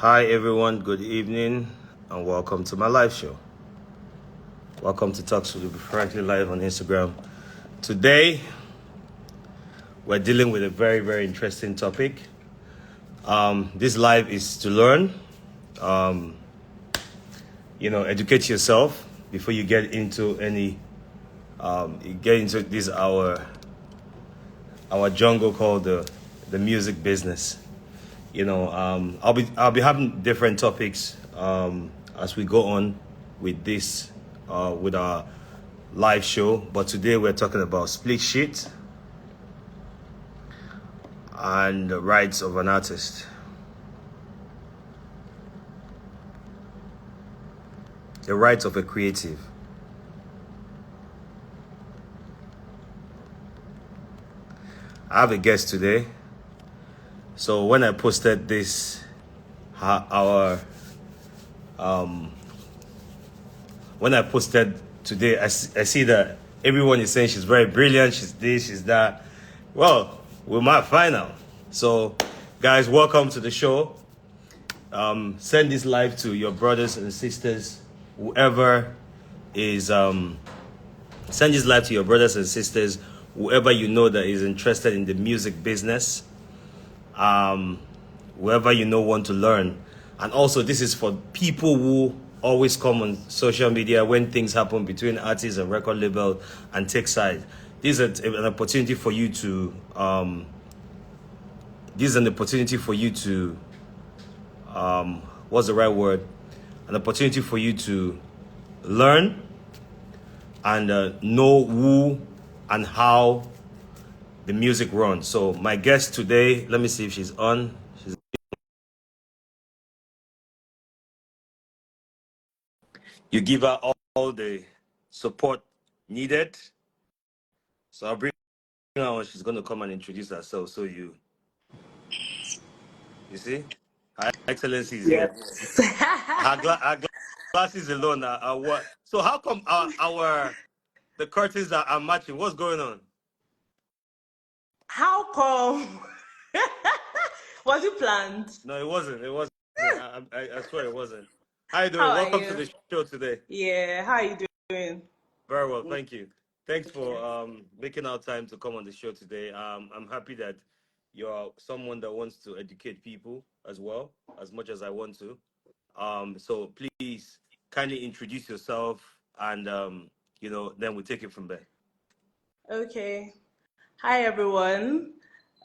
Hi everyone, good evening and welcome to my live show. Welcome to Talks with. We'll be currently live on Instagram. Today, we're dealing with a very, very interesting topic. This live is to learn, educate yourself before you get into this our jungle called the music business. I'll be having different topics as we go on with this with our live show. But today we're talking about split sheet and the rights of an artist. The rights of a creative. I have a guest today. So when I posted this, when I posted today, I see that everyone is saying she's very brilliant, she's this, she's that. Well, we might find out. So, guys, welcome to the show. Send this live to your brothers and sisters, whoever is. Send this live to your brothers and sisters, whoever you know that is interested in the music business. Whoever you know want to learn. And also this is for people who always come on social media when things happen between artists and record label and take side. This is an opportunity for you to what's the right word? An opportunity for you to learn and know who and how the music runs. So my guest today, let me see if she's on. You give her all the support needed. So I'll bring her on. She's going to come and introduce herself. So you see, Her Excellency is here. Yes. Her glasses alone are what? So how come the curtains are matching? What's going on? How come? Was it planned? No, it wasn't. It wasn't. I swear it wasn't. How you How doing? are Welcome to you? the show today. Yeah, how are you doing? Very well, thank you. Thanks Okay. for making our time to come on the show today. I'm happy that you're someone that wants to educate people as well, as much as I want to. So please kindly introduce yourself and then we take it from there. Okay. Hi, everyone.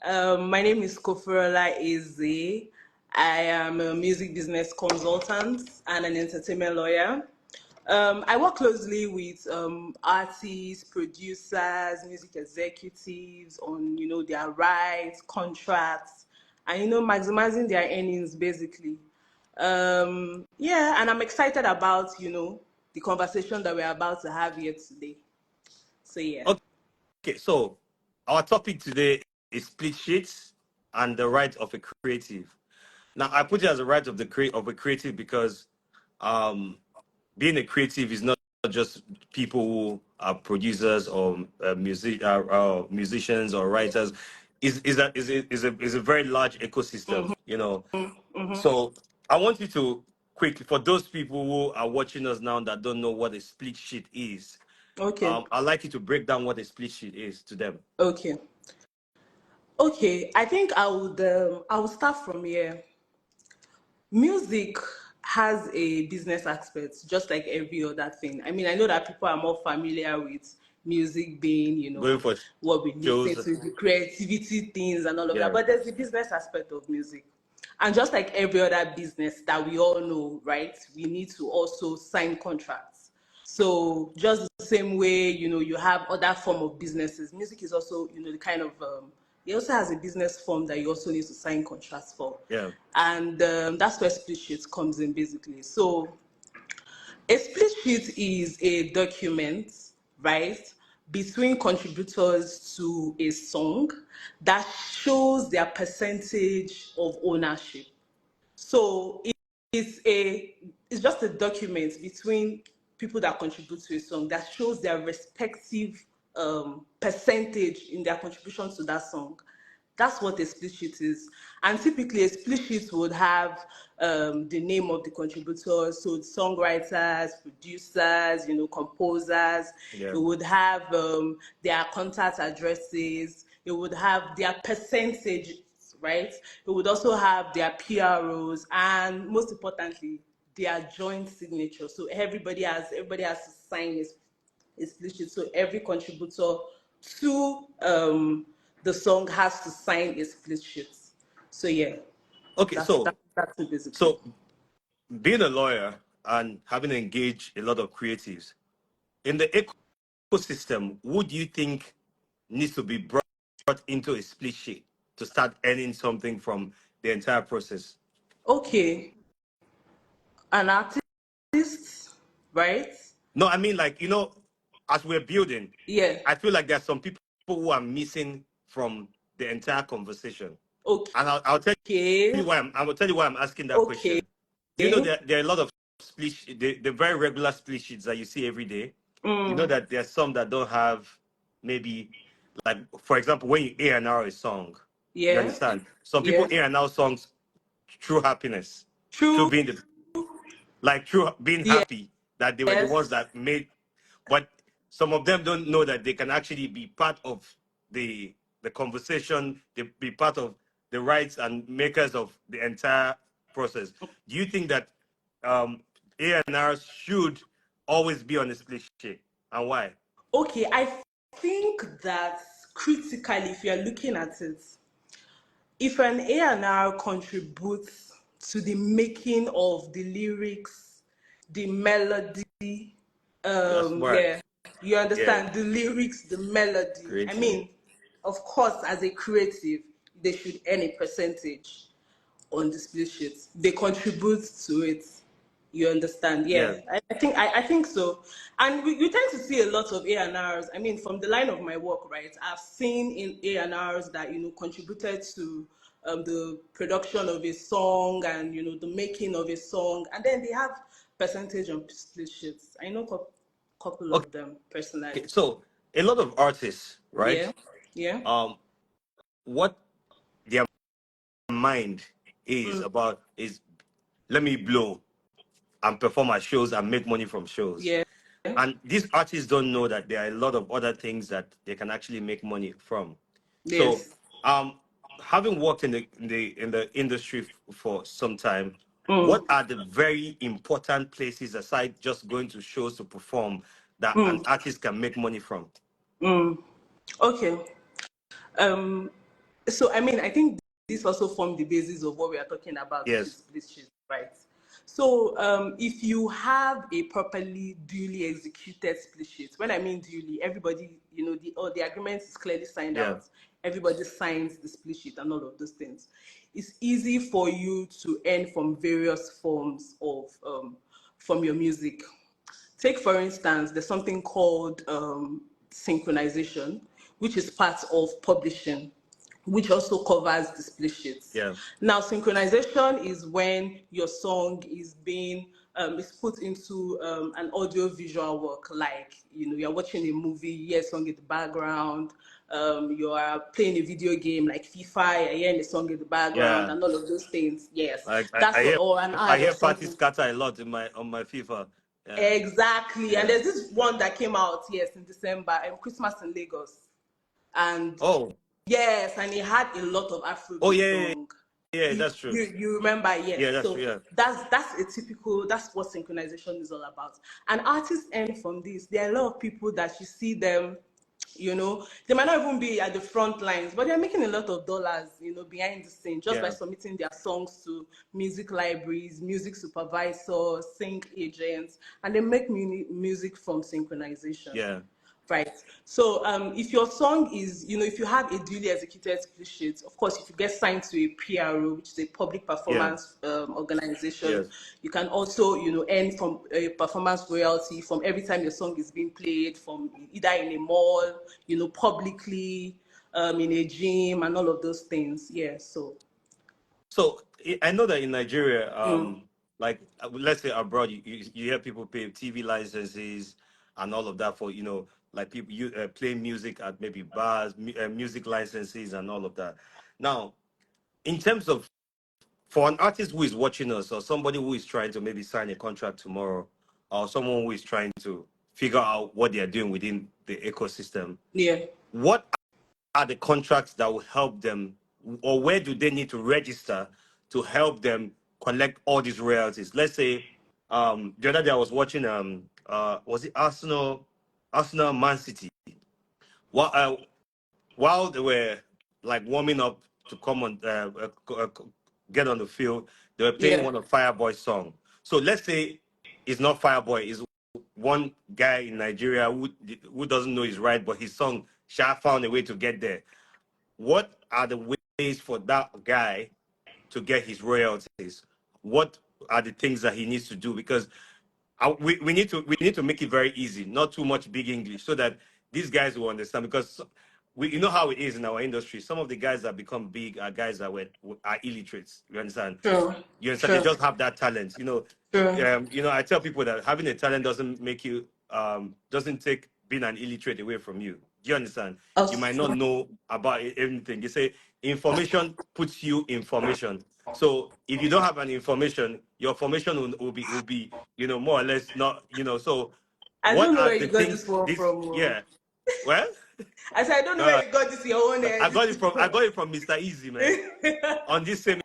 My name is Kofurala Eze. I am a music business consultant and an entertainment lawyer. I work closely with artists, producers, music executives on, their rights, contracts, and, maximizing their earnings basically. Yeah, and I'm excited about, the conversation that we're about to have here today. So, yeah. Okay, so our topic today is split sheets and the right of a creative. Now I put it as a right of a creative because um, being a creative is not just people who are producers or musicians or writers. Is a very large ecosystem. So I want you to quickly, for those people who are watching us now that don't know what a split sheet is, Okay. I'd like you to break down what a split sheet is to them. Okay. Okay. I think I would start from here. Music has a business aspect, just like every other thing. I mean, I know that people are more familiar with music being, Going for what we listen shows, to, the creativity things and all of that. yeah, But there's the business aspect of music. And just like every other business that we all know, right, we need to also sign contracts. So just the same way, you have other form of businesses. Music is also, the kind of it also has a business form that you also need to sign contracts for. yeah. And that's where split sheet comes in basically. So a split sheet is a document, right, between contributors to a song that shows their percentage of ownership. So it's a it's just a document between people that contribute to a song that shows their respective percentage in their contribution to that song. That's what a split sheet is. And typically, a split sheet would have the name of the contributors, so songwriters, producers, composers. Yeah. It would have their contact addresses. It would have their percentages, right? It would also have their PROs, and most importantly, their joint signature. So everybody has to sign a split sheet. So every contributor to the song has to sign a split sheet. So yeah, Okay, that's so that, that's it basically. so being a lawyer and having engaged a lot of creatives in the ecosystem, would you think needs to be brought into a split sheet to start earning something from the entire process? Okay, an artist, right? No, I mean, like, as we're building, Yeah. I feel like there's some people who are missing from the entire conversation. And I'll tell you Okay. why I will tell you why I'm asking that Okay. question. Do you know that there are a lot of the very regular split sheets that you see every day? You know Mm, that there's some that don't have, maybe, like, for example, when you A&R a song, you yeah. understand? Some people Yeah. A&R songs through happiness, through True. through being Yes. happy that they were the ones that made, but some of them don't know that they can actually be part of the conversation, they be part of the rights and makers of the entire process. Do you think that A&Rs should always be on a split sheet, and why? Okay. I think that critically, if you're looking at it, if an A&R contributes to the making of the lyrics, the melody, That's smart. yeah, you Yeah, understand the lyrics, the melody. I creative. mean, of course, as a creative, they should earn a percentage on the split sheets. They contribute to it. You understand? Yeah, Yeah. I think so. And we tend to see a lot of A&Rs. I mean, from the line of my work, right? I've seen in A&Rs that contributed to the production of a song and the making of a song, and then they have percentage on split sheets. I know couple of them Okay, personally. so a lot of artists, right? Yeah, yeah. What their mind is about is, let me blow and perform at shows and make money from shows. Yeah. And these artists don't know that there are a lot of other things that they can actually make money from. So, Yes. having worked in the industry for some time, what are the very important places aside just going to shows to perform that an artist can make money from? Okay. Um, so I mean, I think this also formed the basis of what we are talking about, which is Yes. split sheet, right? So if you have a properly duly executed split sheet, when I mean duly, everybody, the agreement is clearly signed Yeah. out. Everybody signs the split sheet and all of those things. It's easy for you to earn from various forms of from your music. Take, for instance, there's something called synchronization, which is part of publishing, which also covers the split sheets. Yeah. Now, synchronization is when your song is put into an audio visual work, like you're watching a movie, you hear a song in the background, you are playing a video game like FIFA, you're hearing a song in the background, Yeah. and all of those things. Yes, Like that's what, or an I ad or hear party something. scatter a lot in my on my FIFA. Yeah. Exactly. And Yeah. there's this one that came out, yes, in December, Christmas in Lagos. And Oh. yes, and it had a lot of Oh, Afrobeat yeah, yeah, song. yeah, You, that's true. you remember, Yeah, yes. that's true. So Yeah. that's what synchronization is all about. And artists earn from this. There are a lot of people that you see them, they might not even be at the front lines, but they're making a lot of dollars, behind the scene just by Yeah. submitting their songs to music libraries, music supervisors, sync agents, and they make music from synchronization. Yeah. Right. So if your song is, if you have a duly executed split sheet, of course, if you get signed to a PRO, which is a public Yeah. performance organization, Yes. you can also, earn from a performance royalty from every time your song is being played, from either in a mall, publicly, in a gym, and all of those things. Yeah. So. So I know that in Nigeria, Mm, like, let's say abroad, you hear people pay TV licenses and all of that for, like people playing music at maybe bars, music licenses, and all of that. Now, in terms of for an artist who is watching us, or somebody who is trying to maybe sign a contract tomorrow, or someone who is trying to figure out what they are doing within the ecosystem, Yeah. what are the contracts that will help them, or where do they need to register to help them collect all these royalties? Let's say the other day I was watching was it Arsenal Man City. While while they were like warming up to come on get on the field, they were playing Yeah. one of Fireboy's song. So let's say it's not Fireboy, it's one guy in Nigeria who doesn't know his right, but his song Sha found a way to get there. What are the ways for that guy to get his royalties? What are the things that he needs to do? Because we need to make it very easy, not too much big English, so that these guys will understand. Because you know how it is in our industry. Some of the guys that become big are guys that are illiterates. You understand? True. You understand? They True. just have that talent. True. I tell people that having a talent doesn't make you doesn't take being an illiterate away from you. Do you understand? You might not know about anything. You say information puts you in formation. So if you don't have an information, your formation will be more or less not. So I what don't know are where the you got this things? one This from. yeah. Well, I said I don't know uh, where you got this your own I got this it thing from from. Mr. Easy, man. On this same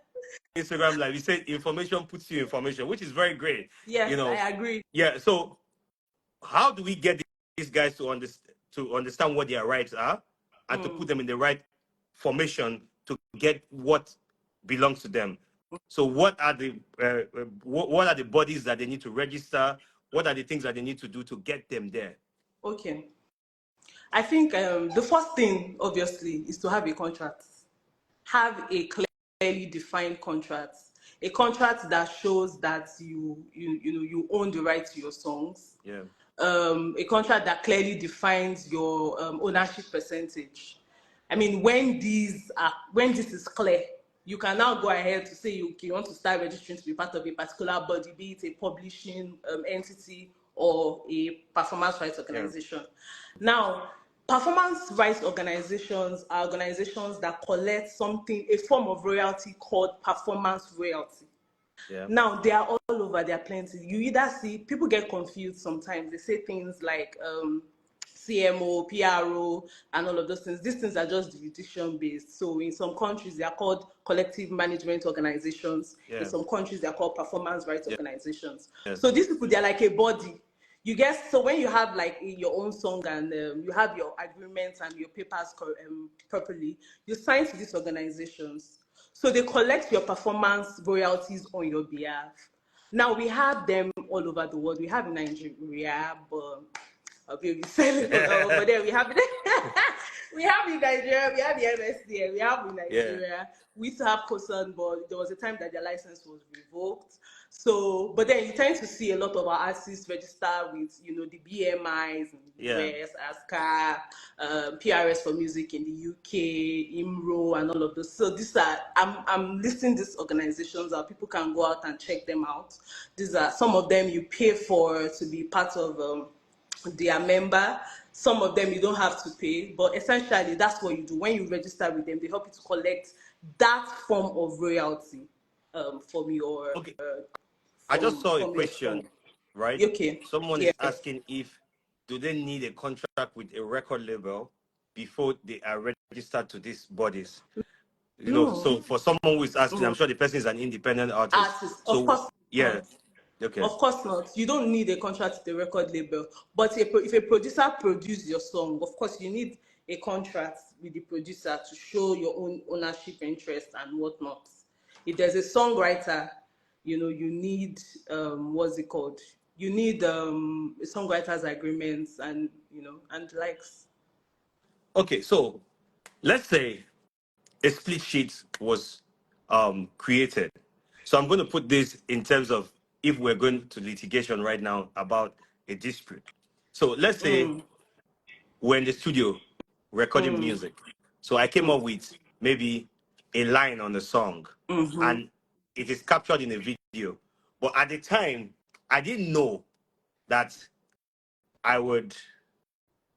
Instagram live, he said information puts you in formation, which is very great. You Yes, know, I agree. yeah. So how do we get these guys to understand what their rights are and to put them in the right formation to get what belongs to them? So what are the what are the bodies that they need to register? What are the things that they need to do to get them there? Okay. I think the first thing, obviously, is to have a contract. Have a clearly defined contract. A contract that shows that you own the right to your songs. Yeah. A contract that clearly defines your ownership percentage. I mean, when this is clear, you can now go ahead to say you want to start registering to be part of a particular body, be it a publishing entity or a performance rights Yeah. organization. Now, performance rights organizations are organizations that collect a form of royalty called performance royalty. Yeah. Now they are all over, they are plenty. You either see people get confused sometimes. They say things like CMO, PRO, and all of those things. These things are just jurisdiction based. So in some countries they are called collective management organizations. In Yeah. some countries they are called performance rights Yeah. organizations. So Yes. these people, they're like a body. You guess, so when you have like your own song and you have your agreements and your papers properly, you sign to these organizations. So they collect your performance royalties on your behalf. Now we have them all over the world. We have in Nigeria, but I'll be selling over there. We have it. We have in Nigeria. We have the MSDN. We have in Yeah. Nigeria. We used to have COSAN, but there was a time that their license was revoked. So, but then you tend to see a lot of our artists register with, the BMIs in the Yeah. US, ASCA, PRS for music in the UK, IMRO, and all of those. So these are, I'm listing these organizations out. People can go out and check them out. These are some of them you pay for to be part of their member. Some of them you don't have to pay, but essentially that's what you do. When you register with them, they help you to collect that form of royalty from your Okay. I just saw a from your song. question, right? Okay. Someone Yeah. is asking if do they need a contract with a record label before they are registered to these bodies? No. So for someone who is asking, I'm sure the person is an independent artist. Artist. Of So course yeah, not. okay, Of course not. You don't need a contract with the record label. But if a producer produces your song, of course you need a contract with the producer to show your own ownership interest and whatnot. If there's a songwriter, you need what's it called? You need a songwriter's agreements and likes. okay. So let's say a split sheet was created. So I'm going to put this in terms of if we're going to litigation right now about a dispute. So let's say we're in the studio recording music. So I came up with maybe a line on the song and it is captured in a video. But at the time, I didn't know that I would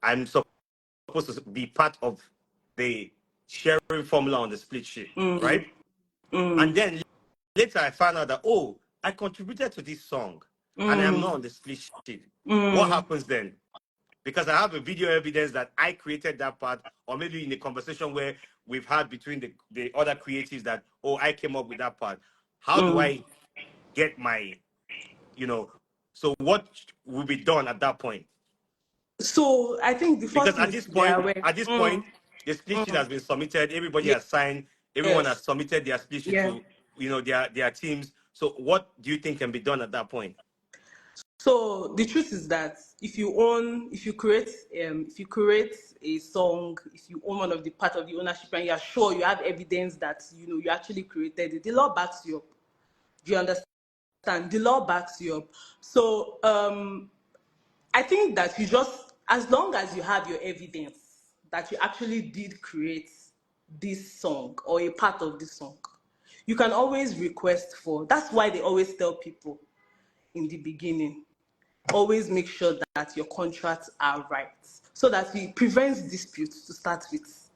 I'm supposed to be part of the sharing formula on the split sheet, right? And then later I found out that, oh, I contributed to this song and I'm not on the split sheet. What happens then? Because I have a video evidence that I created that part, or maybe in a conversation where we've had between the other creatives that, oh, I came up with that part. How do I get my, so what will be done at that point? So I think the first Because thing at is this to be point, aware. at this point, the split sheet has been submitted. Everybody has signed. Everyone has Yes. submitted their split sheet Yeah. to, their teams. So what do you think can be done at that point? So the truth is that if you create a song, if you own one of the part of the ownership and you're sure you have evidence that you actually created it, the law backs you up. Do you understand? The law backs you up. So I think that you just, as long as you have your evidence that you actually did create this song or a part of this song, you can always request for. That's why they always tell people in the beginning, always make sure that your contracts are right, so that it prevents disputes to start with.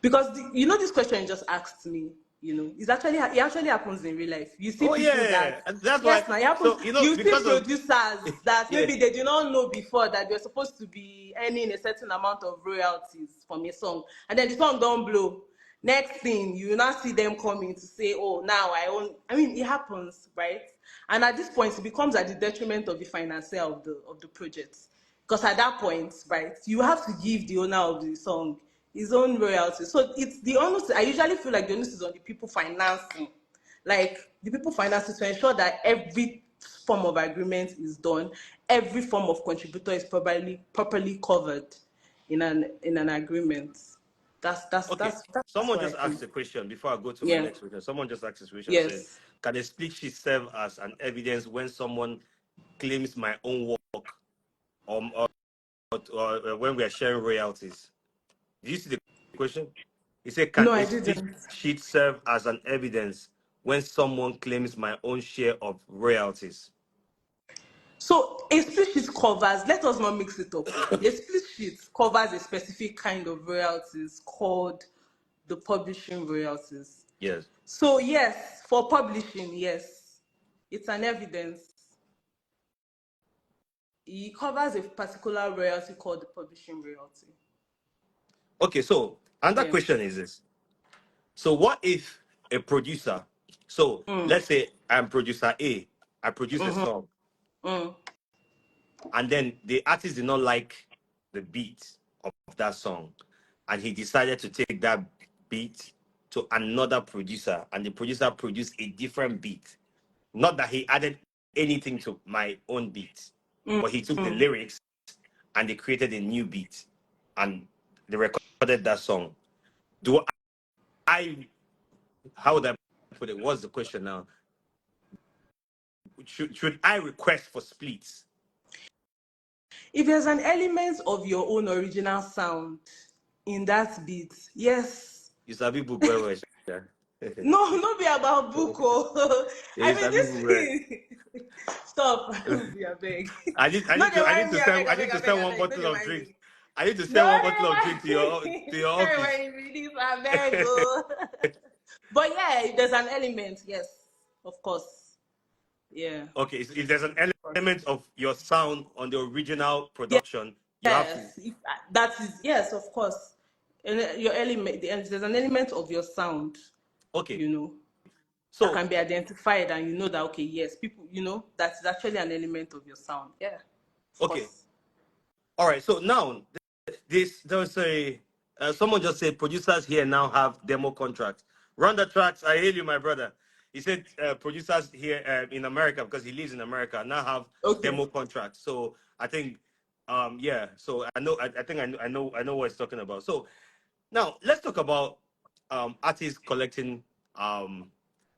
Because this question you just asked me, it actually happens in real life. You see Oh people yeah, that, and that's why. yes, now it happens. So You see because of producers that yeah. maybe they did not know before that they're supposed to be earning a certain amount of royalties from a song, and then the song don't blow. Next thing, you will not see them coming to say, oh, now I own. I mean, it happens, right? And at this point, it becomes at the detriment of the financier of the project. Because at that point, right, you have to give the owner of the song his own royalties. So it's the onus. I usually feel like the onus is on the people financing, like the people financing, to ensure that every form of agreement is done, every form of contributor is properly covered in an agreement. Okay, That's someone what I just think. asked a question before I go to my Yeah. next question. Someone just asked this question saying, Yes. can a split sheet serve as an evidence when someone claims my own work, or when we are sharing royalties? Do you see the question? He said, can No, a I split didn't. sheet serve as an evidence when someone claims my own share of royalties? So a split sheet covers, let us not mix it up. A split sheet covers a specific kind of royalties called the publishing royalties. Yes. So yes, for publishing, yes, it's an evidence. It covers a particular royalty called the publishing royalty. Okay, so another Yeah. question is this. So what if a producer, so let's say I'm producer A, I produce a song, and then the artist did not like the beat of that song, and he decided to take that beat to another producer, and the producer produced a different beat. Not that he added anything to my own beat, but he took the lyrics and they created a new beat and they recorded that song. Do I, how would I put it? What's the question now? Should I request for splits? If there's an element of your own original sound in that beat, yes. You sabi book where was No, no be about book. Oh. I you mean, sabi this book where. thing. Stop. Be a beg. I need I No, need they to I need mind to me. I send beg, I I need beg, to I beg, send I one beg. No, bottle they of mind drinks. me. I need to No, send one they bottle of drink mind to me. your Hey, office. when you release, I beg. Oh. But yeah, if there's an element, yes, of course. Yeah. Okay, so if there's an element of your sound on the original Yes, production, you have to. yes. That is, yes, of course. And your element, there's an element of your sound, Okay, you know, that so can be identified, and you know that, okay, yes, people, that is actually an element of your sound. Yeah, of okay, course. all right. So now there was a someone just said producers here now have demo contracts. Run the tracks. I hail you, my brother. He said producers here in America, because he lives in America, now have Okay. demo contracts. So I think yeah. So I know I think I know what he's talking about. So now let's talk about artists collecting.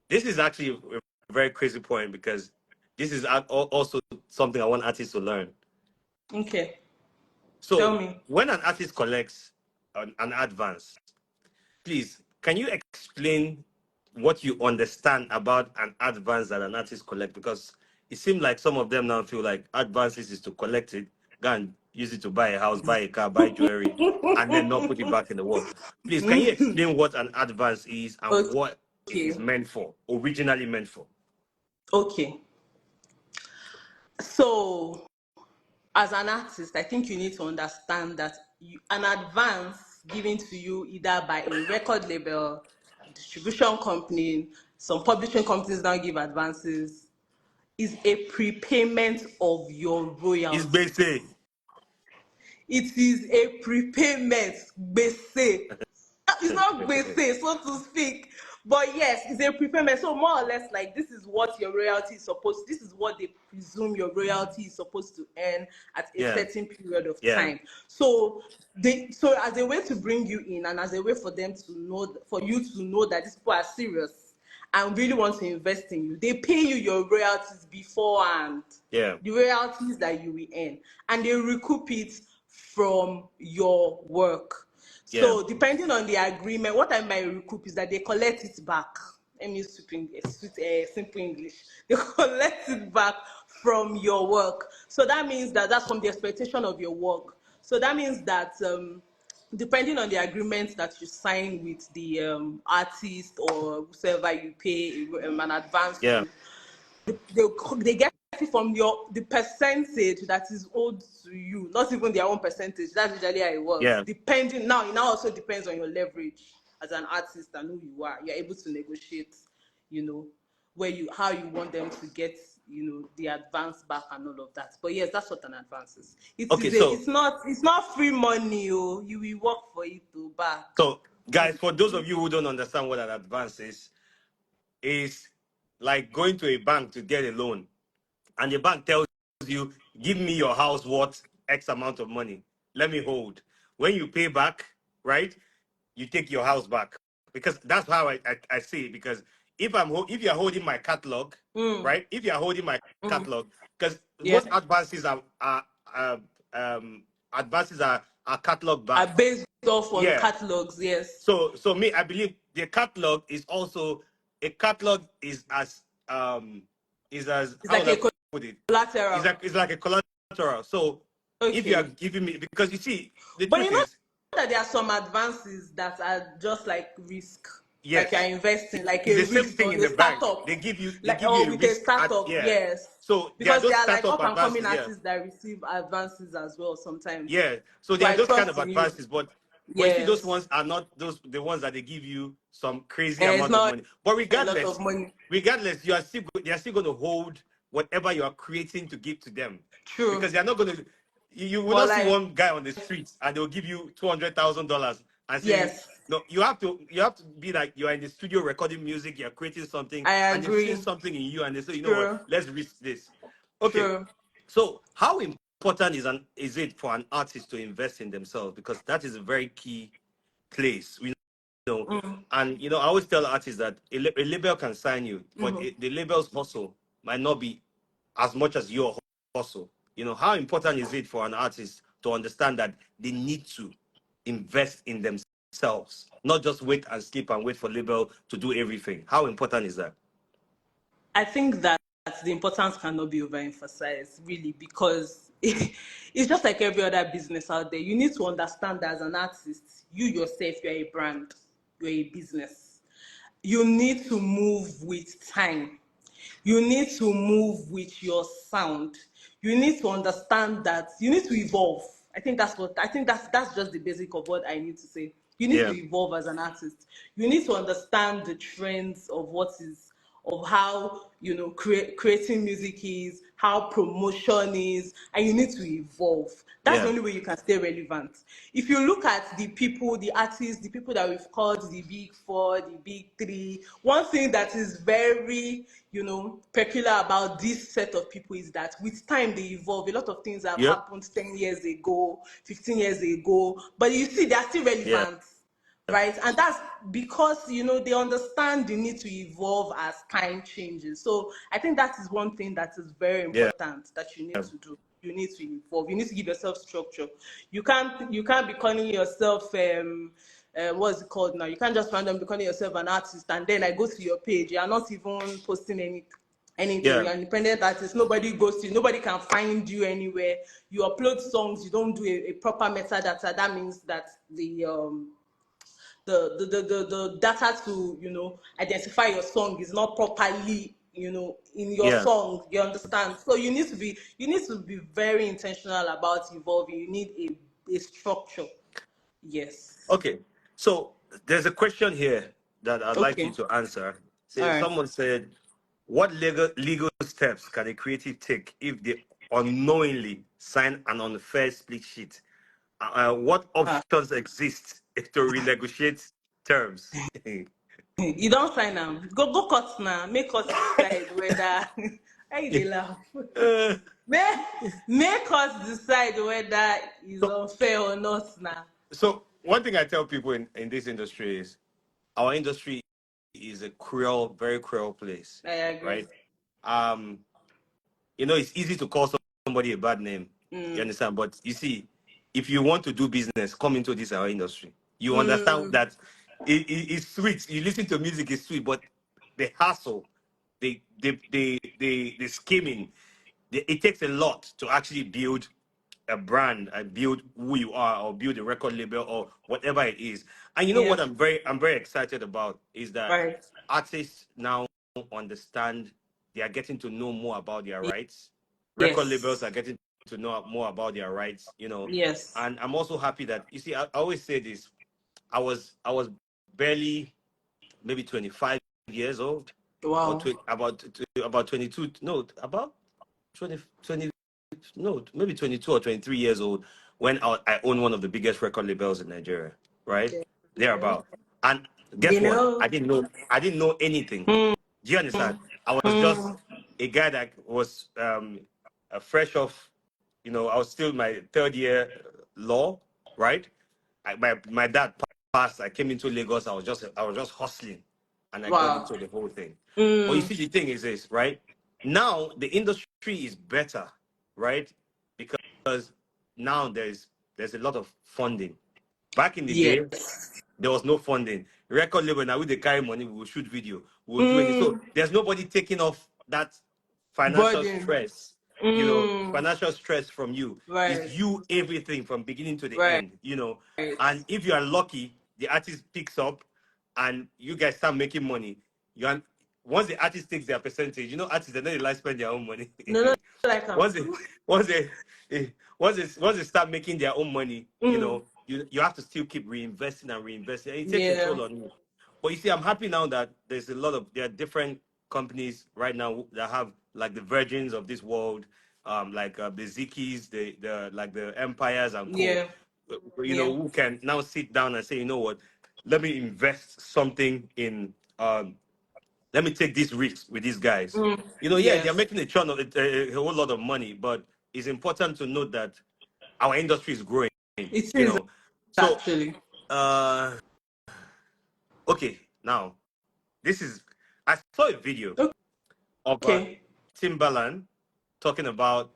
This is actually a very crazy point because this is also something I want artists to learn. Okay. Tell So me. when an artist collects an advance, please can you explain what you understand about an advance that an artist collect? Because it seems like some of them now feel like advances is to collect it, go and use it to buy a house, buy a car, buy jewelry, and then not put it back in the work. Please, can you explain what an advance is and what it is Okay. meant for, originally meant for? Okay. So, as an artist, I think you need to understand that an advance given to you either by a record label, distribution company, some publishing companies now give advances, is a prepayment of your It's royalties. basic. It is a prepayment, gbese. It's not gbese, so to speak. But yes, it's a prepayment. So more or less, like this is what your royalty is supposed. This is what they presume your royalty is supposed to earn at a Yeah, certain period of yeah, time. So so as a way to bring you in, and as a way for them to know, for you to know that these people are serious and really want to invest in you, they pay you your royalties beforehand. yeah, The royalties that you will earn, and they recoup it from your work. yeah, So depending on the agreement, what I might recoup is that they collect it back. Let me use simple English. They collect it back from your work. So that means that that's from the expectation of your work. So that means that depending on the agreement that you sign with the artist or whoever you pay an advance yeah, to, they get it from the percentage that is owed to you, not even their own percentage. That's usually how it works. yeah. Depending now, it now also depends on your leverage as an artist and who you are. You're able to negotiate, you know, how you want them to get, the advance back and all of that. But yes, that's what an advance is. Okay, so It's not free money, oh. You will work for it to back. so guys, for those of you who don't understand what an advance is like going to a bank to get a loan, and the bank tells you, "Give me your house worth X amount of money. Let me hold." When you pay back, right, you take your house back, because that's how I see it. Because if you're holding my catalog, right, if you're holding my catalog, because Yeah. most advances are advances are catalog Are backed. based off on Yeah. catalogs, yes. So me, I believe the catalog is also a catalog is as It's how like would I a put it? collateral. It's like a collateral. So if you are Okay. giving me, because you see, the But truth is, that there are some advances that are just like risk, like you're yes, investing, like it's a the same risk thing on in a the bank. startup, They like give you or a with a risk at, startup, yeah. yes. So there are Because those there are like startup up and coming advances, yeah. artists that receive advances as well sometimes. Yeah, so So there are I those kind of trust in you. advances, but you see, those Yes. ones are not those the ones that they give you some crazy It's amount of not money. But a lot of regardless, money. you are still they are still going to hold whatever you are creating to give to them, True. because they are not going to. You will But not see like, one guy on the streets and they'll give you $200,000 and say, yes, no. You have to be like you are in the studio recording music, you're creating something, I and they've seen agree. something in you, and they say, you know what, True. let's risk this. Okay, True. so how important is it for an artist to invest in themselves? Because that is a very key place. We know, and I always tell artists that a label can sign you, but the label's hustle might not be as much as your hustle. How important is it for an artist to understand that they need to invest in themselves, not just wait and sleep and wait for label to do everything? How important is that? I think that the importance cannot be overemphasized, really, because it's just like every other business out there. You need to understand that as an artist, you yourself, you're a brand, you're a business. You need to move with time. You need to move with your sound. You need to understand that you need to evolve. I think that's just the basic of what I need to say. You need to Yeah, evolve as an artist. You need to understand the trends of how creating music is, how promotion is, and you need to evolve. That's the yeah, only way you can stay relevant. If you look at the people, the artists, the people that we've called the big four, the big three, one thing that is very peculiar about this set of people is that with time they evolve. A lot of things have yep, happened 10 years ago, 15 years ago, but you see they are still yeah, relevant, right? And that's because they understand the need to evolve as time changes. So I think that is one thing that is very yeah, important that you need to do. You need to evolve. You need to give yourself structure. You can't be calling yourself what's it called now? You can't just randomly be calling yourself an artist and then I go to your page. You are not even posting anything. anything. Yeah. You're an independent artist. Nobody goes to you. Nobody can find you anywhere. You upload songs. You don't do a proper metadata. That means that the data to identify your song is not properly in your Yeah. song. You understand? So you need to be very intentional about evolving. You need a structure. Yes. Okay. So there's a question here that I'd like you Okay. to answer. All Say right. someone said, what legal steps can a creative take if they unknowingly sign an unfair split sheet? What Ah. options exist to renegotiate terms? You don't sign them. Go cut now. Make us decide whether. Hey, they laugh. Uh, Make us decide whether it's so, unfair or not now. so one thing I tell people in this industry is our industry is a cruel, very cruel place, I agree. right? Um, it's easy to call somebody a bad name. You Mm. understand? But you see, if you want to do business, come into this our industry. You understand Mm. that it's sweet. You listen to music, it's sweet, but the hustle, the scheming, it takes a lot to actually build a brand and build who you are or build a record label or whatever it is. And you know what Yeah. I'm very excited about is that Right. artists now understand, they are getting to know more about their rights. Record labels Yes. are getting to know more about their rights. Yes. And I'm also happy that, you see, I always say this. I was barely maybe 25 years old, or Wow. about 22, no, about 20, no, maybe 22 or 23 years old when I owned one of the biggest record labels in Nigeria, right? Yeah. Yeah. Thereabout. And guess You what? know. I didn't know anything. Mm. Do you understand? I was just Mm. a guy that was fresh off, I was still my third year law, right? My dad passed. I came into Lagos. I was just hustling, and I got Wow. into the whole thing. But you Mm. see, the thing is this, right? Now the industry is better, right? Because now there's a lot of funding. Back in the Yes. day, there was no funding. Record label, now with the carry money, we will shoot video, we will do anything. So Mm. there's nobody taking off that financial Burden. stress. Mm. Financial stress from you Right. is you everything from beginning to the Right. end. And if you are lucky, the artist picks up and you guys start making money. You are, once the artist takes their percentage, artists they don't like spend their own money. No, no, like once they once they once they start making their own money, mm. you have to still keep reinvesting and reinvesting. And it takes a Yeah. toll on you. But you see, I'm happy now that there are different companies right now that have like the virgins of this world, like the Zikis, the like the Empires and co. Yeah. Yeah. Who can now sit down and say, you know what, let me invest something in let me take this risk with these guys. Mm. Yeah, they're Yes. making a whole lot of money, but it's important to note that our industry is growing. It You is know, so actually. uh, okay, now this is I saw a video of Okay. Timbaland talking about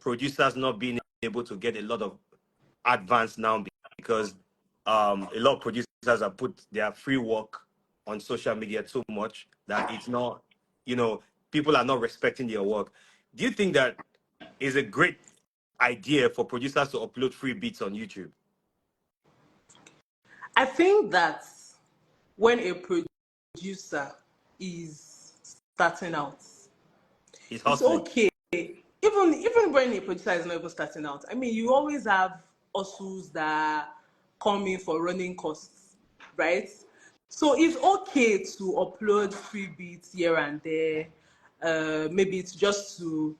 producers not being able to get a lot of advance now because a lot of producers have put their free work on social media so much that it's not, people are not respecting their work. Do you think that is a great idea for producers to upload free beats on YouTube? I think that when a producer is starting out, He's it's hustling. okay. Even when a producer is not even starting out, I mean, you always have hustles that come in for running costs, right? So it's okay to upload free beats here and there. Maybe it's just to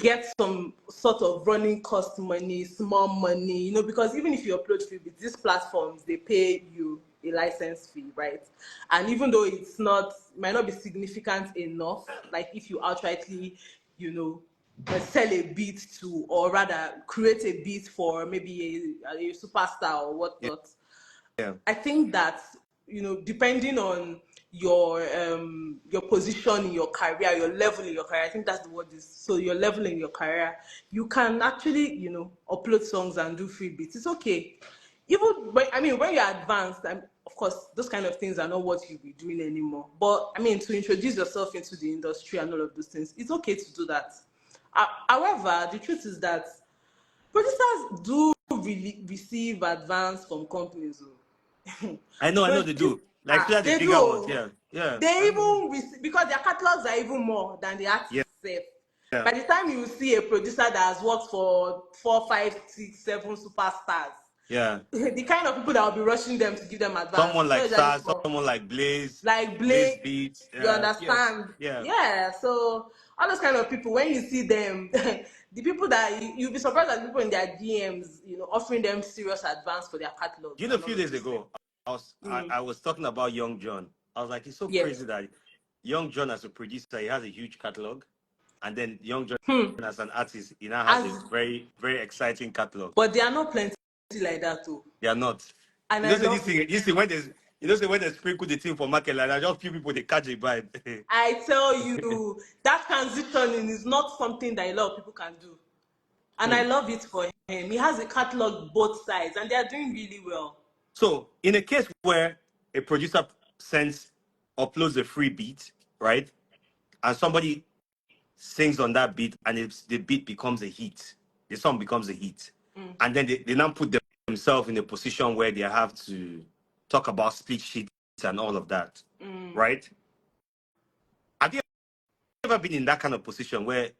get some sort of running cost money, small money, because even if you upload freebies, these platforms, they pay you a license fee, right? And even though might not be significant enough, like if you outrightly, you know, sell a beat to, or rather create a beat for maybe a superstar or Yeah. whatnot. Yeah. I think that depending on your position in your career, your level in your career, I think that's the word is. So your level in your career, you can actually upload songs and do free beats. It's okay. even when, I mean, when you're advanced, of course, those kind of things are not what you'll be doing anymore. But I mean, to introduce yourself into the industry and all of those things, it's okay to do that. However, the truth is that producers do really receive advance from companies. Oh. I know they do. Like especially the They bigger ones. do. Yeah, yeah. They I know. even receive, because their catalogs are even more than the Yeah, artist self. yeah, By the time you see a producer that has worked for 4, 5, 6, 7 superstars, yeah. the kind of people that will be rushing them to give them advance Someone is not like usually Stars, from someone like like Blaze Blake. Beats. You Yes, understand? yeah. Yeah. So all those kind of people, when you see them, the people that you'll be surprised at people in their DMs, offering them serious advance for their catalogs You know, a and few all of days those things. ago, I was talking about Young John. I was like, it's so Yes. crazy that Young John as a producer, he has a huge catalog, and then Young John as an artist, he now has a As very very exciting catalog. But there are not plenty like that too. They are not. And You I know, say this love it. thing. This thing when there's say when they sprinkle the thing for market like that, just few people they catch a vibe. I tell you, that transitioning is not something that a lot of people can do. And I Hmm. love it for him. He has a catalog both sides and they are doing really well. So in a case where a producer sends uploads a free beat, right, and somebody sings on that beat and the beat becomes a hit, the song becomes a hit, and then they now put themselves in a position where they have to talk about split sheets and all of that, right? Have you ever been in that kind of position where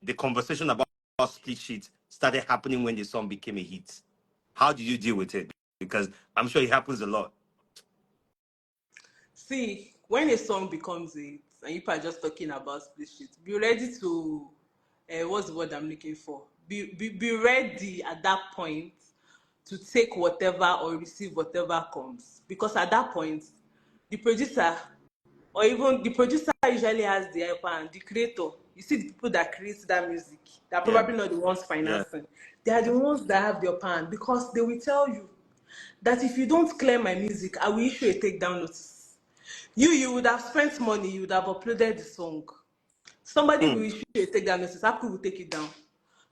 the conversation about split sheets started happening when the song became a hit? How did you deal with it? Because I'm sure it happens a lot. See, when a song becomes a hit and you are just talking about split shit, be ready to what's the word I'm looking for? Be ready at that point to take whatever or receive whatever comes. Because at that point, the producer or even the producer usually has the upper hand, the creator. You see the people that create that music, they're Yeah, probably not the ones yeah, financing. They are the ones that have the upper hand because they will tell you that if you don't clear my music, I will issue a takedown notice. You would have spent money, you would have uploaded the song. Somebody will hmm, issue a takedown notice, Apple will take it down.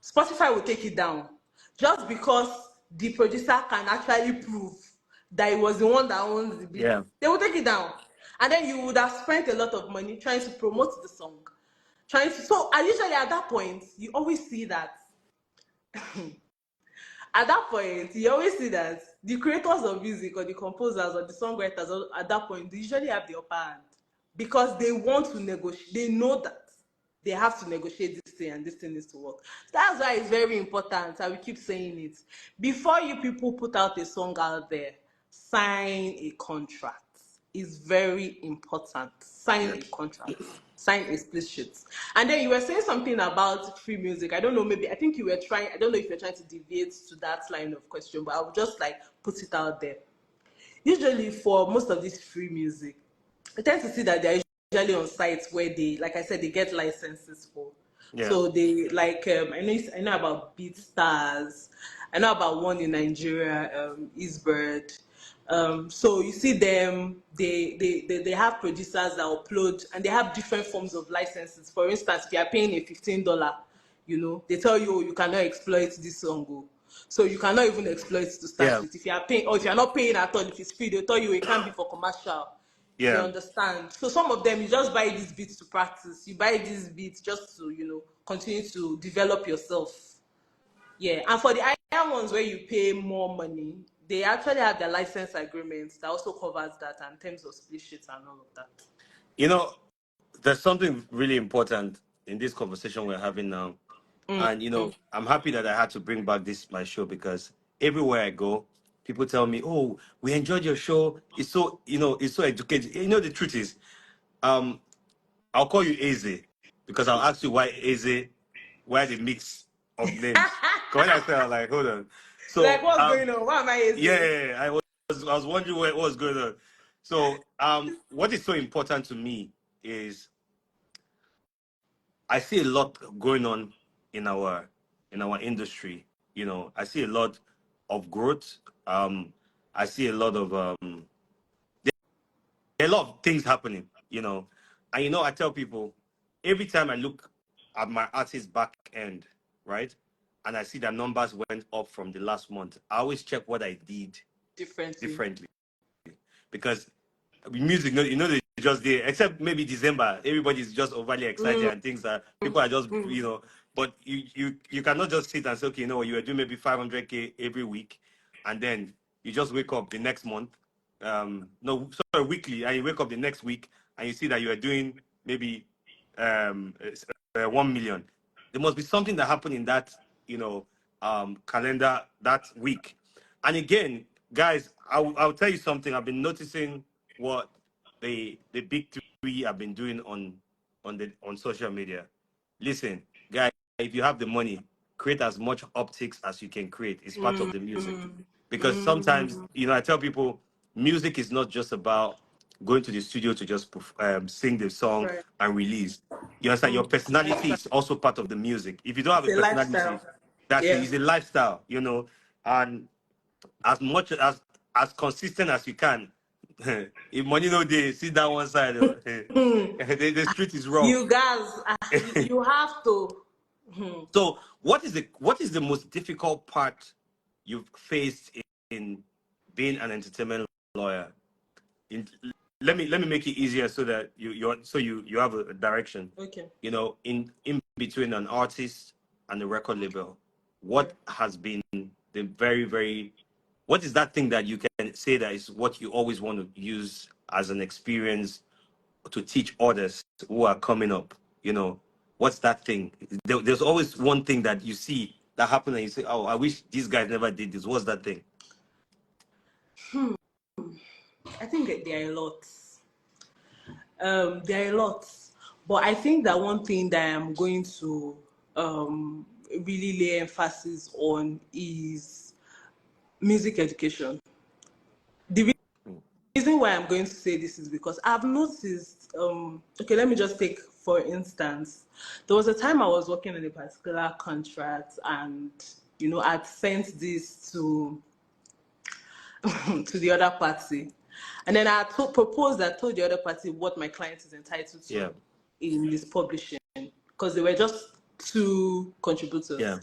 Spotify will take it down. Just because the producer can actually prove that it was the one that owns the beat. yeah. They will take it down. And then you would have spent a lot of money trying to promote the song. So and usually at that point, you always see that at that point, you always see that the creators of music or the composers or the songwriters at that point, they usually have the upper hand because they want to negotiate. They know that they have to negotiate this thing and this thing needs to work. That's why it's very important. I will keep saying it. Before you people put out a song out there, sign a contract. Is very important. Sign a contract. Sign a split sheet. And then you were saying something about free music. I don't know, maybe I think you were trying, I don't know if you're trying to deviate to that line of question, but I would just like put it out there. Usually for most of this free music, I tend to see that they're usually on sites where they, like I said, they get licenses for. Yeah. So they like I know about BeatStars, I know about one in Nigeria, Eastbird. So you see them, they have producers that upload and they have different forms of licenses. For instance, if you are paying a $15, they tell you, oh, you cannot exploit this song. Oh. So you cannot even exploit to start Yeah, with. If you are paying, or if you are not paying at all, if it's free, they'll tell you it can't be for commercial. You yeah. understand? So some of them, you just buy these beats to practice. You buy these beats just to, continue to develop yourself. Yeah. And for the higher ones where you pay more money, they actually have their license agreements that also covers that and terms of split sheets and all of that. You know, there's something really important in this conversation we're having now. And I'm happy that I had to bring back this my show because everywhere I go, people tell me, "Oh, we enjoyed your show. It's so, it's so educated." The truth is, um, I'll call you Eze because I'll ask you why the mix of names. 'Cause when I say, I'm like, hold on. Like, So, what's going on? Why am I yeah, saying? yeah, yeah, I was wondering what was going on. So, what is so important to me is I see a lot going on in our industry. I see a lot of growth. I see a lot of there are a lot of things happening. And I tell people every time I look at my artist back end, right? and I see that numbers went up from the last month, I always check what I did Differently. because music, they just there, except maybe December, everybody's just overly excited and things that people are just, but you cannot just sit and say, okay, you are doing maybe 500K every week, and then you just wake up the next month, no, sorry, weekly, and you wake up the next week and you see that you are doing maybe 1 million. There must be something that happened in that, calendar that week. And again, guys, I'll tell you something. I've been noticing what the big three have been doing on social media. Listen, guys, if you have the money, create as much optics as you can create. It's part of the music. Because sometimes, I tell people, music is not just about going to the studio to just sing the song Right. and release. You understand? Your personality is also part of the music. If you don't have a It's a lifestyle. personality, that's it. Yeah. It's a lifestyle, and as much as consistent as you can. If money no day, sit down one side. The street is rough. You guys, you have to. So, what is the most difficult part you've faced in being an entertainment lawyer? In, let me make it easier so that you have a direction. Okay. In between an artist and the record label, Yeah. what has been the very, very, what is that thing that you can say that is what you always want to use as an experience to teach others who are coming up? What's that thing? There's always one thing that you see that happen and you say, oh, I wish these guys never did this. What's that thing? I think that there are a lot. There are a lot. But I think that one thing that I'm going to really lay emphasis on is music education. The reason why I'm going to say this is because I've noticed, okay, let me just take, for instance, there was a time I was working on a particular contract and, I'd sent this to to the other party. And then proposed and told the other party what my client is entitled to Yeah. in this publishing, because they were just two contributors. Yeah.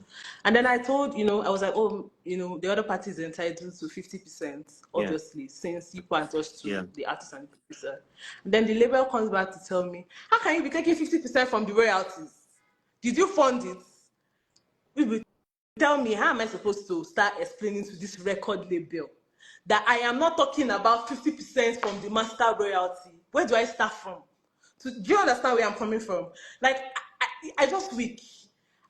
And then I told, I was like, oh, the other party is entitled to 50%, obviously, since you are just Yeah. to the artist and the producer. And then the label comes back to tell me, how can you be taking 50% from the royalties? Did you fund it? People tell me, how am I supposed to start explaining to this record label that I am not talking about 50% from the master royalty? Where do I start from? Do you understand where I'm coming from? Like, I just weak.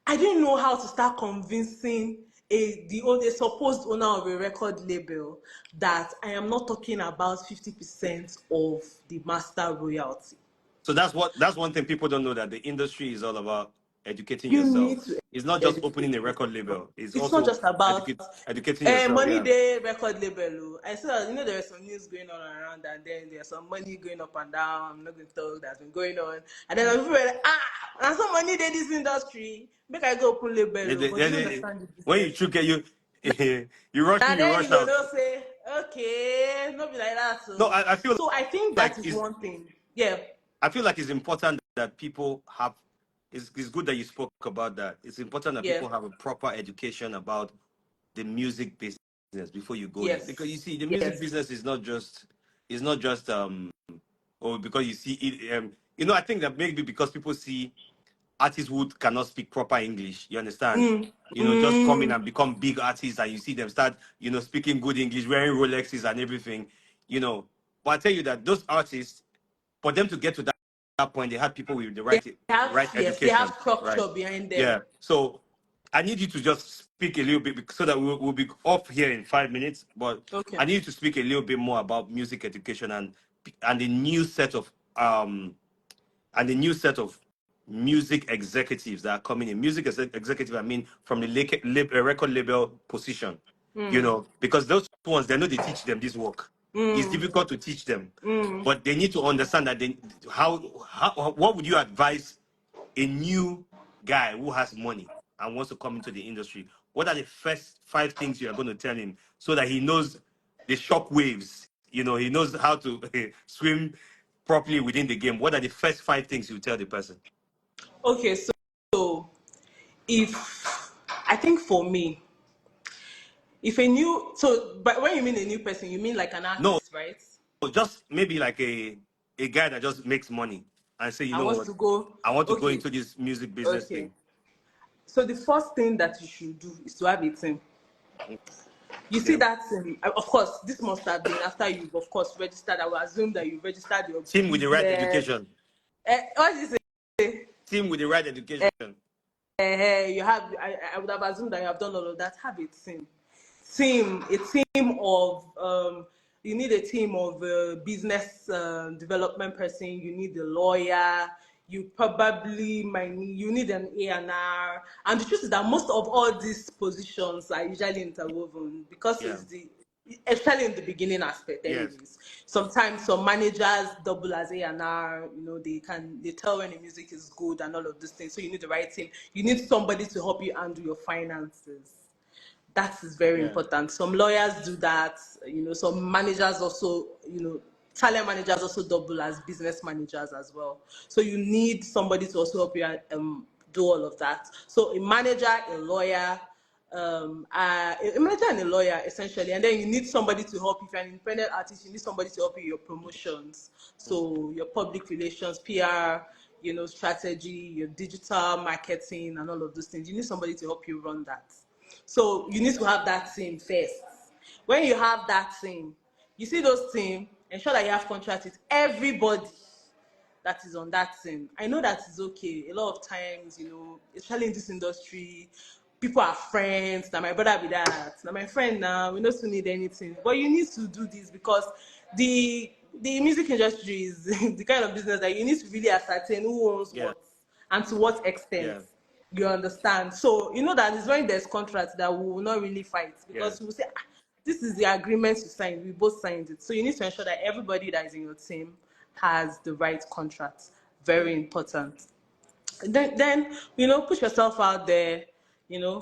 I didn't know how to start convincing the supposed owner of a record label that I am not talking about 50% of the master royalty. So that's one thing people don't know, that the industry is all about educating You yourself. need to It's not just educate opening a yourself. record label. It's It's not also just about educating yourself. money Yeah. day record label. I saw, there was some news going on around, and then there's some money going up and down. I'm not going to tell you that's been going on. And then people were like, and some money day this industry. Make I go open label. But you understand the When you business. took it, you rush in, And you then you rush go, out. they'll say, okay, not be like that. No, So, I feel so I think like that is one thing. Yeah. it's important that people have. It's good that you spoke about that. It's important that Yeah. people have a proper education about the music business before you go in, because you Yes. see the music Yes. business is not just or because you see it I think that maybe because people see artists who cannot speak proper English, you understand, just come in and become big artists, and you see them start speaking good English, wearing Rolexes and everything, but I tell you that those artists, for them to get to that point, they had people with the They right they have education, right? structure behind them. Yeah. So I need you to just speak a little bit, so that we'll be off here in 5 minutes. But Okay. I need you to speak a little bit more about music education and the new set of music executives that are coming in. Music executive, I mean, from the record label position, because those ones, they know they teach them this work. It's difficult to teach them, but they need to understand that what would you advise a new guy who has money and wants to come into the industry? What are the first 5 things you are going to tell him, so that he knows the shock waves? He knows how to swim properly within the game. What are the first 5 things you tell the person? Okay, so if I think for me, but when you mean a new person, you mean like an No, artist, right? just maybe like a guy that just makes money and say, you I know want what, to go. I want to go Okay, into this music business okay. thing. So the first thing that you should do is to have a team. You see Okay. that thing, of course, this must have been after you've, of course, registered. I will assume that you registered your Team with the right business. education. What did you say? Team with the right education. You have, I would have assumed that you have done all of that. Have a team of, you need a team of business development person. You need a lawyer. You probably might need, you need an A&R. And the truth is that most of all these positions are usually interwoven because Yeah. it's especially in the beginning aspect Yes. anyways. Sometimes some managers double as A&R, they tell when the music is good and all of these things. So you need the right team. You need somebody to help you handle your finances. That is very Yeah. important. Some lawyers do that, some managers also, talent managers also double as business managers as well. So you need somebody to also help you do all of that. So a manager, a lawyer, a manager and a lawyer essentially, and then you need somebody to help you. If you're an independent artist, you need somebody to help you your promotions, so your public relations, PR, strategy, your digital marketing, and all of those things. You need somebody to help you run that. So you need to have that team first. When you have that team, you see those team, ensure that you have contract with everybody that is on that team. I know that is okay. A lot of times, especially in this industry, people are friends. Now my brother be that. Now my friend now, we don't still need anything. But you need to do this because the music industry is the kind of business that you need to really ascertain who owns Yeah. what and to what extent. Yeah. You understand? So you know that it's when there's contract that we will not really fight Yeah. because we will say, this is the agreement you signed. We both signed it. So you need to ensure that everybody that is in your team has the right contract. Very important. Then put yourself out there.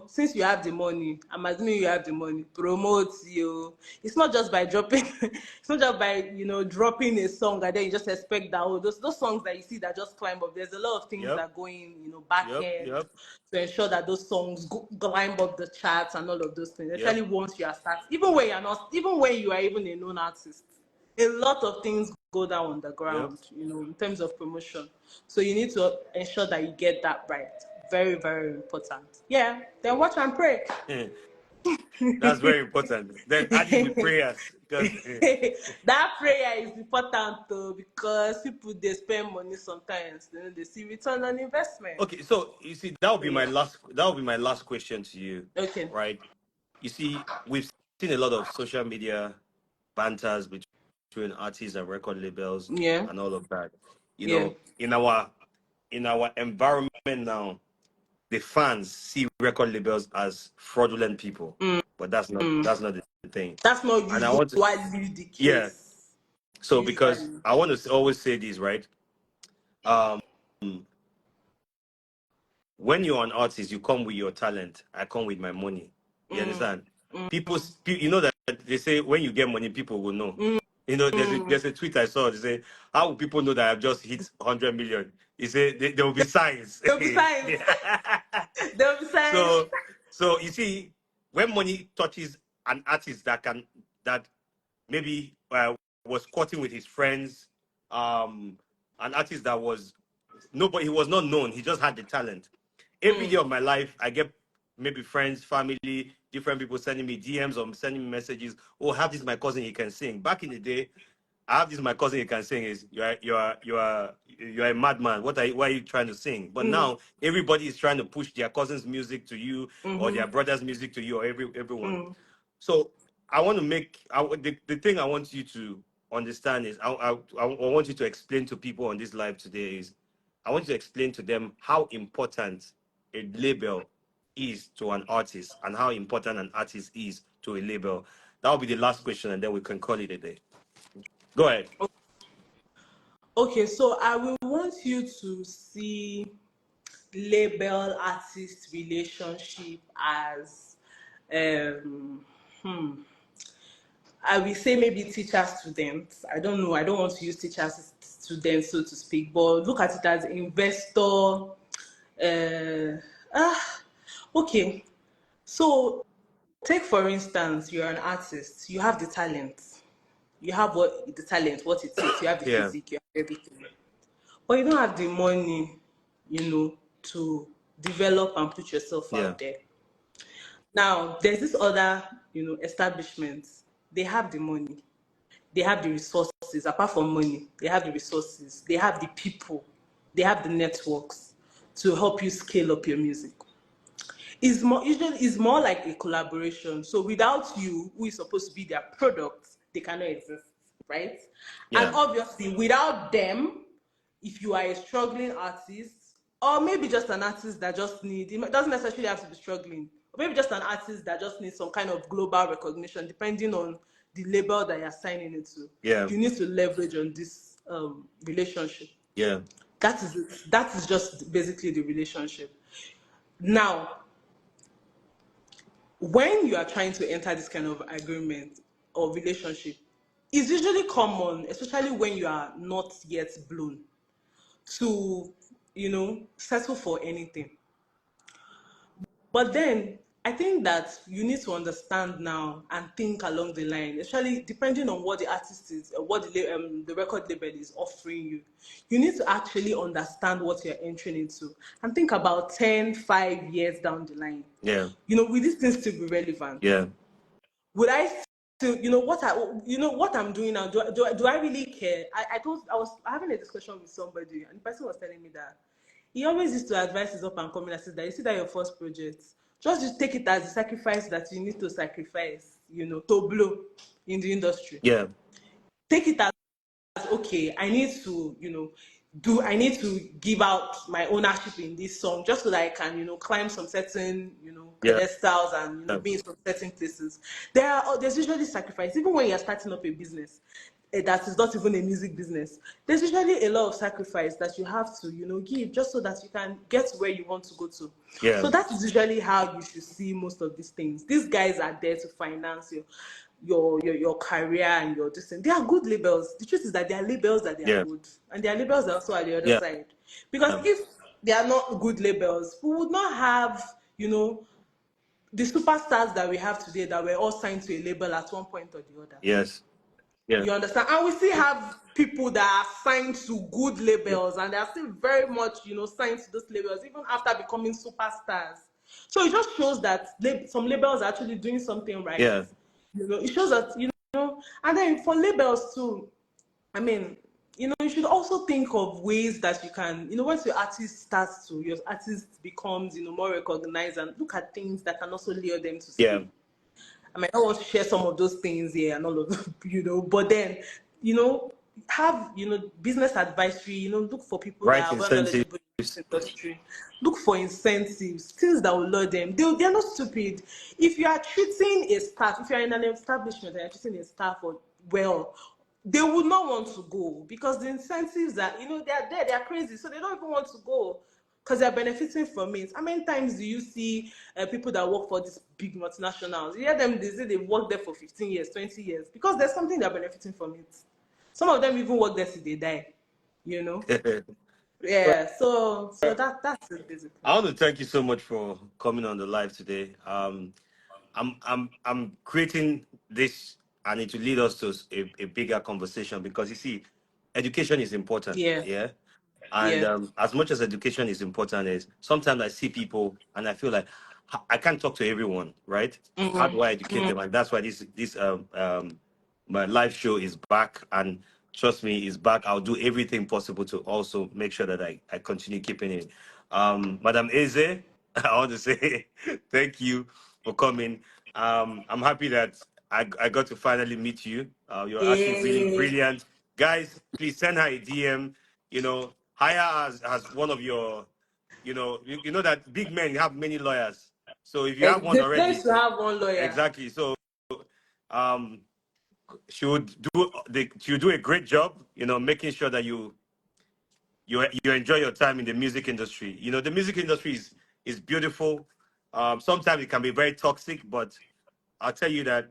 Since you have the money, I'm assuming you have the money, promote you. It's not just by dropping, it's not just by dropping a song and then you just expect that those songs that you see that just climb up. There's a lot of things Yep. that go in, back Yep. end Yep. to ensure that those songs climb up the charts and all of those things. Yep. Especially once you are starting, even when even when you are even a known artist, a lot of things go down on the Yep. ground, in terms of promotion. So you need to ensure that you get that right. Very, very important. Yeah. Then watch and pray. That's very important. Then add in the prayers because That prayer is important though because people they spend money sometimes, they see return on investment. okay. So you see, that would So be my yeah. last. That would be my last question to you, Okay. right? You see, we've seen a lot of social media banters between artists and record labels Yeah. and all of that. Yeah. In our environment now, the fans see record labels as fraudulent people, but that's not the thing. That's not And I want to, usually the yeah. case. So because Usually. I want to always say this, right? Um, when you're an artist, you come with your talent. I come with my money. You understand? You know that they say when you get money, people will know. There's a tweet I saw. They say, "How will people know that I've just hit 100 million?" He said, "There will be signs." There'll be signs. There'll be signs. so, so you see, when money touches an artist that maybe was courting with his friends, an artist that was nobody, he was not known, he just had the talent. Every day of my life, I get maybe friends, family, different people sending me DMs or sending me messages. Oh, have this my cousin, he can sing. Back in the day, I have this my cousin, he can sing. Is you're a madman. Why are you trying to sing? But now everybody is trying to push their cousin's music to you or their brother's music to you or everyone. So I want to the thing I want you to understand is I want you to explain to people on this live today is I want you to explain to them how important a label is to an artist and how important an artist is to a label. That will be the last question, and then we can call it a day. Go ahead. Okay, so I will want you to see label artist relationship as um I will say maybe teacher students. I don't know. I don't want to use teacher students so to speak, but look at it as investor. Uh, ah, okay. So take for instance, you're an artist, you have the talent, you have what the talent, what it takes, you have the Yeah. physique, you have everything, but you don't have the money, to develop and put yourself Yeah. out there. Now, there's this other, establishments. They have the money, they have the resources. Apart from money, they have the resources, they have the people, they have the networks to help you scale up your music. It's more usually it's more like a collaboration. So without you, who is supposed to be their product, they cannot exist, right? And Yeah. obviously, without them, if you are a struggling artist, or maybe just an artist that just need, it doesn't necessarily have to be struggling, or maybe just an artist that just needs some kind of global recognition, depending on the label that you're signing into. Yeah. You need to leverage on this relationship. Yeah. That is it. That is just basically the relationship. Now, when you are trying to enter this kind of agreement or relationship, it's usually common, especially when you are not yet blown, to settle for anything. But then I think that you need to understand now and think along the line, especially depending on what the artist is, what the record label is offering you. You need to actually understand what you're entering into and think about 10, 5 years down the line. Yeah. Will these things still be relevant? Yeah. Would I still, what I'm doing now? Do I really care? I was having a discussion with somebody, and the person was telling me that he always used to advise his up and coming assist that you see that your first project, just take it as a sacrifice that you need to sacrifice, to blow in the industry. Yeah. Take it as okay, I need to, I need to give out my ownership in this song just so that I can, climb some certain, Yeah. pedestals and, Yeah. be in some certain places. There's usually sacrifice, even when you're starting up a business that is not even a music business. There's usually a lot of sacrifice that you have to, give just so that you can get where you want to go to. Yeah. So that is usually how you should see most of these things. These guys are there to finance your career and your distance. They are good labels. The truth is that there are labels that they are Yeah. good, and there are labels that also at the other Yeah. side. Because Yeah. if they are not good labels, we would not have, the superstars that we have today that were all signed to a label at one point or the other. Yes. Yeah. You understand? And we still have people that are signed to good Yeah. labels and they are still very much, signed to those labels even after becoming superstars. So it just shows that some labels are actually doing something right. Yeah. It shows that, and then for labels too, I mean, you should also think of ways that you can, once your artist becomes, more recognized, and look at things that can also lure them to Yeah. stay. I might not want to share some of those things here and all of but then, you know, have, business advisory, look for people that Right are well incentives. knowledgeable in this industry. Look for incentives, things that will lure them. They're not stupid. If you are treating a staff, if you're in an establishment and you're treating a staff well, they would not want to go because the incentives are, they're there, they're crazy, so they don't even want to go because they're benefiting from it. How many times do you see people that work for these big multinationals? You hear them, they say they've worked there for 15 years, 20 years, because there's something they're benefiting from it. Some of them even work there till they die, you know? Well, Yeah, so that's it basically. I want to thank you so much for coming on the live today. I'm creating this, and it will lead us to a bigger conversation because you see, education is important. Yeah, Yeah. And yeah. as much as education is important, is sometimes I see people and I feel like I can't talk to everyone, right? How do I educate them? And that's why this my live show is back, and trust me, it's back. I'll do everything possible to also make sure that I continue keeping it. Madam Eze, I want to say thank you for coming. I'm happy that I got to finally meet you. You're actually really Yeah. brilliant. Guys, please send her a DM. Hire as one of your, you know that big men have many lawyers. So if you have one They tend already, to have one lawyer. exactly. So um, she would do a great job, making sure that you enjoy your time in the music industry. The music industry is beautiful. Sometimes it can be very toxic, but I'll tell you that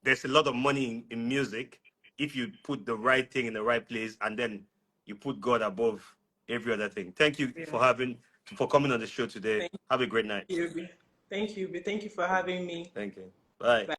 there's a lot of money in music if you put the right thing in the right place and then you put God above every other thing. Thank you Yeah. for coming on the show today. Thank Have a great night. you. Thank you. Thank you for having me. Thank you. Bye. Bye.